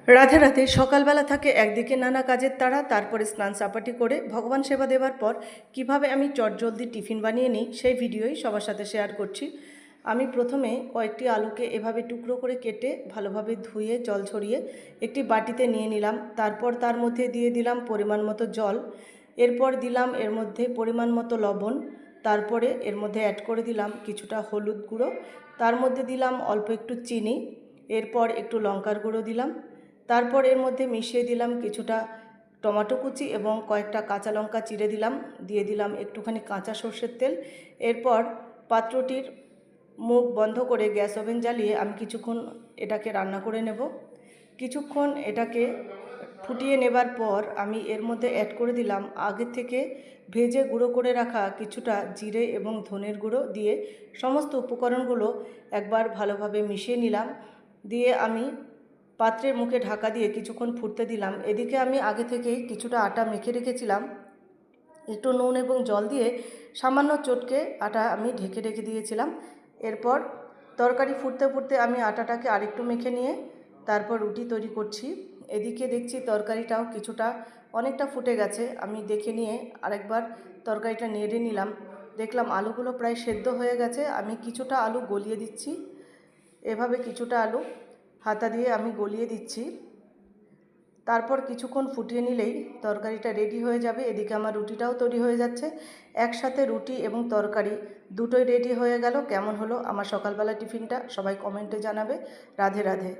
রাধে রাধে। সকালবেলা থাকে একদিকে নানা কাজের তাড়া, তারপরে স্নান সাপাটি করে ভগবান সেবা দেওয়ার পর কিভাবে আমি চটজলদি টিফিন বানিয়ে নিই সেই ভিডিওই সবার সাথে শেয়ার করছি। আমি প্রথমে কয়েকটি আলুকে এভাবে টুকরো করে কেটে ভালোভাবে ধুয়ে জল ছড়িয়ে একটি বাটিতে নিয়ে নিলাম। তারপর তার মধ্যে দিয়ে দিলাম পরিমাণ মতো জল, এরপর দিলাম এর মধ্যে পরিমাণ মতো লবণ, তারপরে এর মধ্যে অ্যাড করে দিলাম কিছুটা হলুদ গুঁড়ো, তার মধ্যে দিলাম অল্প একটু চিনি, এরপর একটু লঙ্কার গুঁড়ো দিলাম, তারপর এর মধ্যে মিশিয়ে দিলাম কিছুটা টমেটো কুচি এবং কয়েকটা কাঁচা লঙ্কা চিড়ে দিলাম, দিয়ে দিলাম একটুখানি কাঁচা সর্ষের তেল। এরপর পাত্রটির মুখ বন্ধ করে গ্যাস ওভেন জ্বালিয়ে আমি কিছুক্ষণ এটাকে রান্না করে নেব। কিছুক্ষণ এটাকে ফুটিয়ে নেবার পর আমি এর মধ্যে অ্যাড করে দিলাম আগে থেকে ভেজে গুঁড়ো করে রাখা কিছুটা জিরে এবং ধনের গুঁড়ো, দিয়ে সমস্ত উপকরণগুলো একবার ভালোভাবে মিশিয়ে নিলাম। দিয়ে আমি পাত্রের মুখে ঢাকা দিয়ে কিছুক্ষণ ফুটতে দিলাম। এদিকে আমি আগে থেকেই কিছুটা আটা মেখে রেখেছিলাম, একটু নুন এবং জল দিয়ে সামান্য চটকে আটা আমি ঢেকে রেখে দিয়েছিলাম। এরপর তরকারি ফুটতে ফুটতে আমি আটাটাকে আরেকটু মেখে নিয়ে তারপর রুটি তৈরি করছি। এদিকে দেখছি তরকারিটাও কিছুটা অনেকটা ফুটে গেছে। আমি দেখে নিয়ে আরেকবার তরকারিটা নেড়ে নিলাম, দেখলাম আলুগুলো প্রায় সেদ্ধ হয়ে গেছে। আমি কিছুটা আলু গলিয়ে দিচ্ছি, এভাবে কিছুটা আলু হাতা দিয়ে আমি গলিয়ে দিচ্ছি। তারপর কিছুক্ষণ ফুটিয়ে নিলেই তরকারিটা রেডি হয়ে যাবে। এদিকে আমার রুটিটাও তৈরি হয়ে যাচ্ছে। একসাথে রুটি এবং তরকারি দুটোই রেডি হয়ে গেল। কেমন হলো আমার সকালবেলা টিফিনটা সবাই কমেন্টে জানাবে। রাধে রাধে।